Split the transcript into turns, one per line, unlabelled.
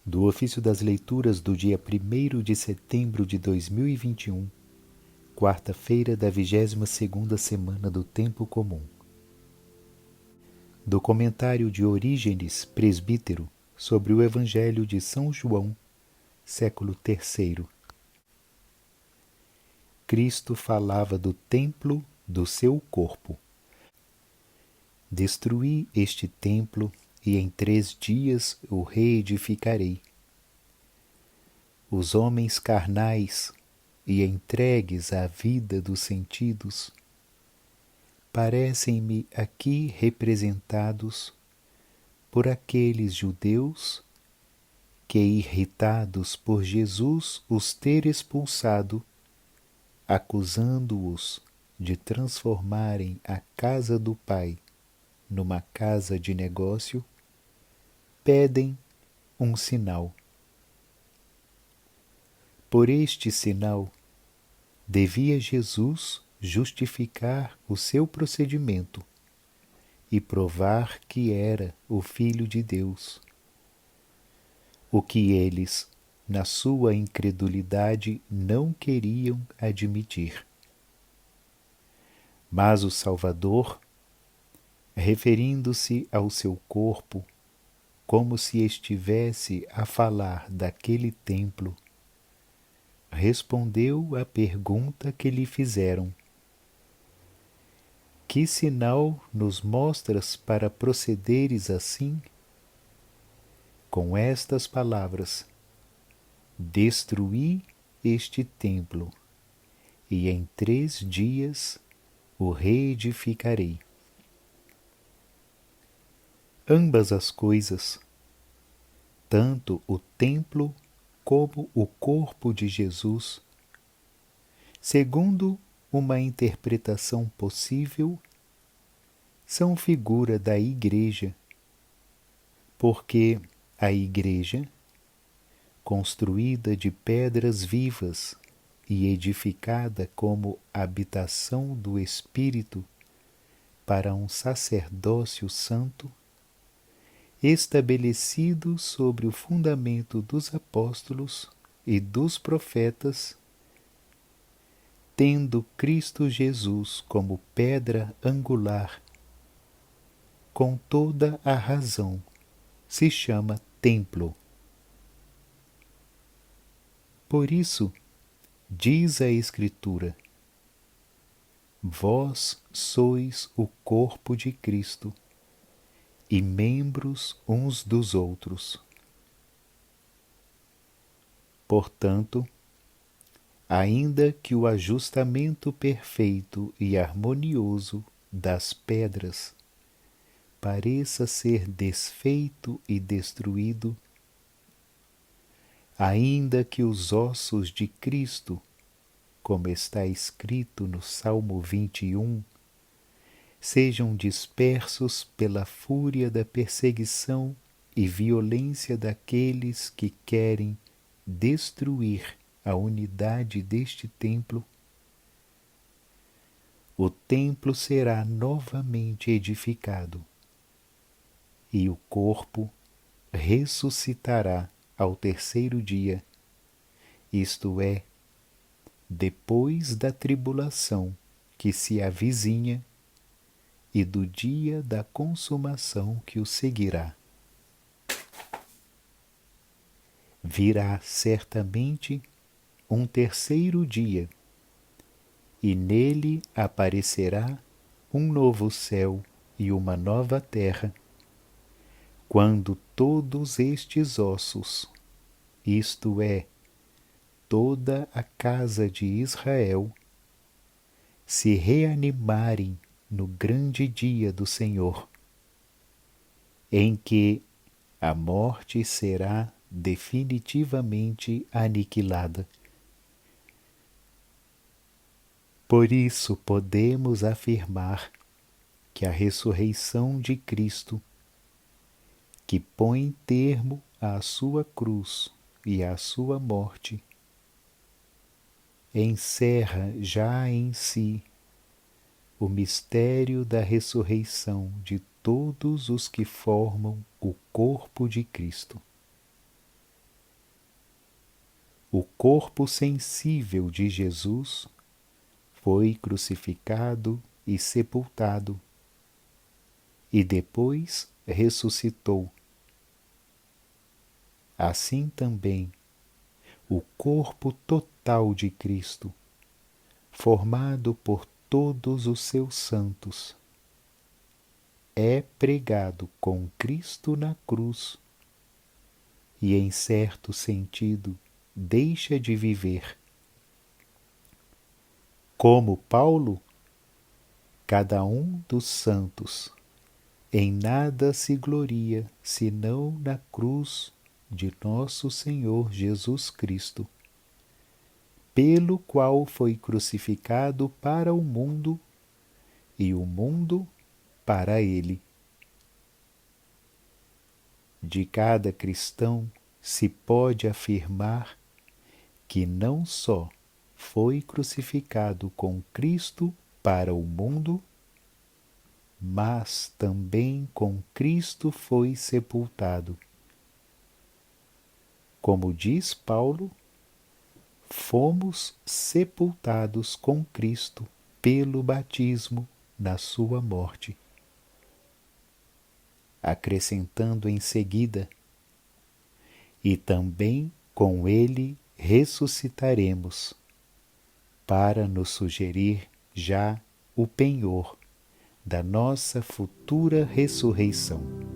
Do ofício das leituras do dia 1º de setembro de 2021, quarta-feira da 22ª semana do Tempo Comum. Do comentário de Orígenes, presbítero, sobre o Evangelho de São João, século III. Cristo falava do templo do seu corpo. Destruí este templo e em 3 dias o reedificarei. Os homens carnais e entregues à vida dos sentidos parecem-me aqui representados por aqueles judeus que, irritados por Jesus os ter expulsado, acusando-os de transformarem a casa do Pai numa casa de negócio, pedem um sinal. Por este sinal, devia Jesus justificar o seu procedimento e provar que era o Filho de Deus, o que eles, na sua incredulidade, não queriam admitir. Mas o Salvador, referindo-se ao seu corpo, como se estivesse a falar daquele templo, respondeu à pergunta que lhe fizeram: que sinal nos mostras para procederes assim? Com estas palavras: destruí este templo, e em 3 dias o reedificarei. Ambas as coisas, tanto o templo como o corpo de Jesus, segundo uma interpretação possível, são figura da Igreja, porque a Igreja, construída de pedras vivas e edificada como habitação do Espírito para um sacerdócio santo, estabelecido sobre o fundamento dos apóstolos e dos profetas, tendo Cristo Jesus como pedra angular, com toda a razão, se chama templo. Por isso, diz a Escritura: vós sois o corpo de Cristo e membros uns dos outros. Portanto, ainda que o ajustamento perfeito e harmonioso das pedras pareça ser desfeito e destruído, ainda que os ossos de Cristo, como está escrito no Salmo 21, sejam dispersos pela fúria da perseguição e violência daqueles que querem destruir a unidade deste templo, o templo será novamente edificado e o corpo ressuscitará ao 3º dia, isto é, depois da tribulação que se avizinha e do dia da consumação que o seguirá. Virá certamente um 3º dia, e nele aparecerá um novo céu e uma nova terra, quando todos estes ossos, isto é, toda a casa de Israel, se reanimarem no grande dia do Senhor, em que a morte será definitivamente aniquilada. Por isso podemos afirmar que a ressurreição de Cristo, que põe termo à sua cruz e à sua morte, encerra já em si o mistério da ressurreição de todos os que formam o corpo de Cristo. o corpo sensível de Jesus foi crucificado e sepultado, e depois ressuscitou. Assim também, o corpo total de Cristo, formado por todos os seus santos, é pregado com Cristo na cruz e, em certo sentido, deixa de viver. Como Paulo, cada um dos santos em nada se gloria senão na cruz de nosso Senhor Jesus Cristo, pelo qual foi crucificado para o mundo e o mundo para ele. De cada cristão se pode afirmar que não só foi crucificado com Cristo para o mundo, mas também com Cristo foi sepultado. Como diz Paulo, fomos sepultados com Cristo pelo batismo na sua morte. Acrescentando em seguida, e também com ele ressuscitaremos, para nos sugerir já o penhor da nossa futura ressurreição.